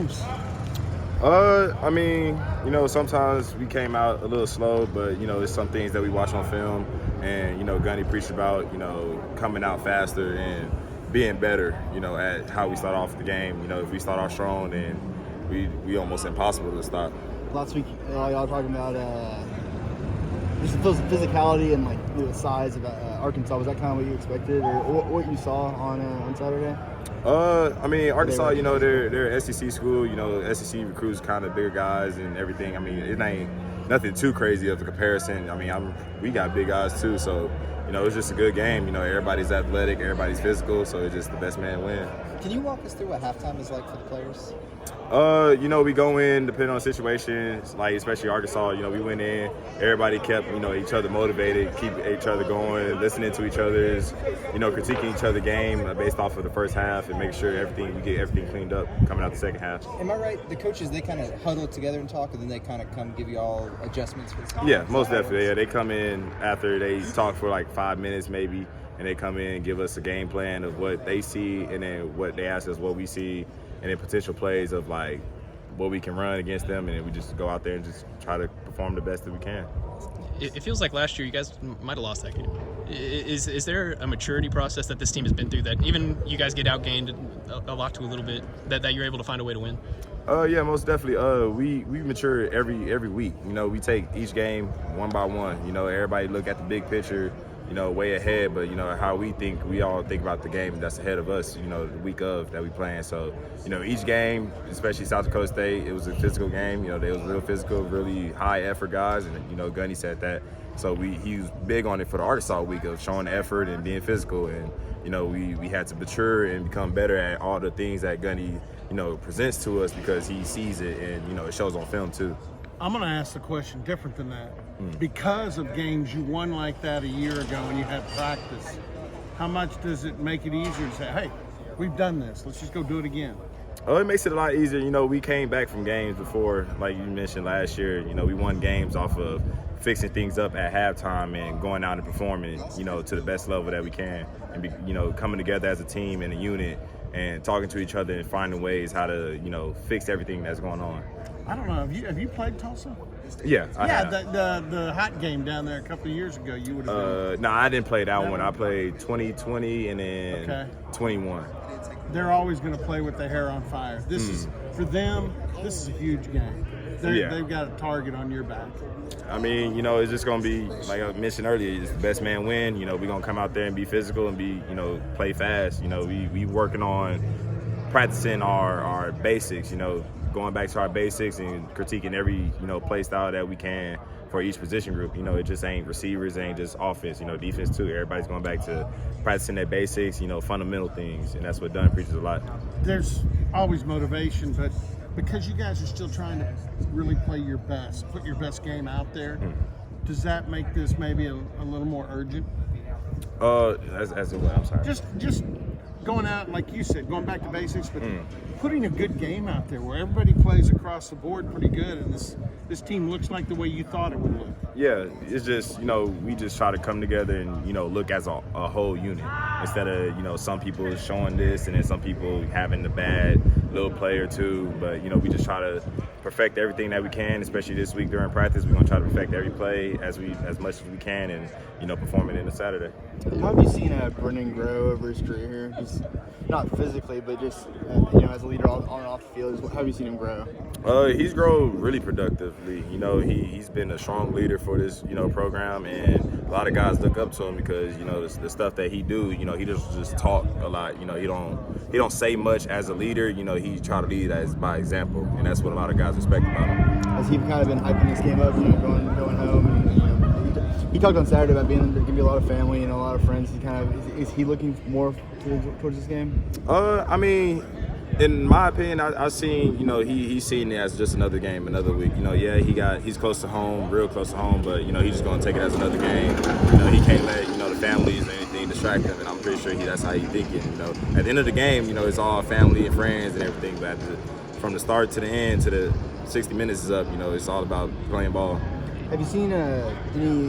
games? I mean, sometimes we came out a little slow, but, there's some things that we watch on film and, Gunny preached about, coming out faster and being better, at how we start off the game. If we start off strong, then we almost impossible to stop. Last week, y'all were talking about just the physicality and the size of Arkansas. Was that kind of what you expected, or what you saw on Saturday? I mean, Arkansas, they're an SEC school. SEC recruits kind of bigger guys and everything. I mean, it ain't nothing too crazy of a comparison. I mean, we got big guys too, so it's just a good game. Everybody's athletic, everybody's physical, so it's just the best man win. Can you walk us through what halftime is like for the players? We go in, depending on the situation, especially Arkansas, we went in, everybody kept, each other motivated, keep each other going, listening to each other's, critiquing each other's game based off of the first half and make sure we get everything cleaned up coming out the second half. Am I right? The coaches, they kind of huddle together and talk, and then they kind of come give you all adjustments for the season? Yeah, most definitely. Yeah, they come in after they talk for 5 minutes maybe, and they come in and give us a game plan of what they see and then what they ask us what we see, and then potential plays of what we can run against them, and then we just go out there and just try to perform the best that we can. It feels like last year you guys might have lost that game. Is there a maturity process that this team has been through that even you guys get outgained a lot to a little bit that you're able to find a way to win? Yeah, most definitely. We mature every week. We take each game one by one. Everybody look at the big picture, way ahead, but how we all think about the game that's ahead of us, the week of that we playing. So, each game, especially South Dakota State, it was a physical game. They was real physical, really high effort guys, and Gunny said that. So he was big on it for the Arkansas week of showing effort and being physical, and we had to mature and become better at all the things that Gunny presents to us because he sees it and it shows on film too. I'm going to ask the question different than that. Because of games you won like that a year ago and you had practice, how much does it make it easier to say, hey, we've done this, let's just go do it again? Oh, it makes it a lot easier. We came back from games before, like you mentioned last year. We won games off of fixing things up at halftime and going out and performing, to the best level that we can. And, coming together as a team and a unit and talking to each other and finding ways how to, fix everything that's going on. I don't know. Have you played Tulsa? Yeah, I have. The hot game down there a couple of years ago, you would have been. No, I didn't play that one. I played 2020 and then 21. They're always going to play with their hair on fire. This is, for them, this is a huge game. They've got a target on your back. I mean, it's just going to be, like I mentioned earlier, it's the best man win. We're going to come out there and be physical and be, play fast. We working on practicing our basics, going back to our basics and critiquing every, play style that we can for each position group. It just ain't receivers, it ain't just offense, defense too. Everybody's going back to practicing their basics, fundamental things, and that's what Dunn preaches a lot. There's always motivation, but because you guys are still trying to really play your best, put your best game out there, does that make this maybe a little more urgent? As in what? I'm sorry. Just going out, like you said, going back to basics, but putting a good game out there where everybody plays across the board pretty good, and this team looks like the way you thought it would look. Yeah, it's just, we just try to come together and, look as a whole unit instead of, some people showing this and then some people having the bad little play or two. But, we just try to perfect everything that we can, especially this week during practice. We're going to try to perfect every play as much as we can and, perform it into Saturday. How have you seen Brennan grow over his career here? Just not physically, but just, as a leader on and off the field. How have you seen him grow? He's grown really productively. He's been a strong leader for this, program, and a lot of guys look up to him because, the stuff that he do, he just talk a lot. He don't say much as a leader. He try to lead as by example, and that's what a lot of guys respect about him. Has he kind of been hyping this game up, going home? And, he talked on Saturday about being there, gonna be a lot of family and a lot of friends. Is he looking more towards this game? I mean, in my opinion, I've seen, he's seen it as just another game, another week. He's close to home, real close to home, but, he's just going to take it as another game. He can't let, the families or anything distract him, and I'm pretty sure that's how he's thinking, At the end of the game, it's all family and friends and everything, but from the start to the end, to the 60 minutes is up, it's all about playing ball. Have you seen any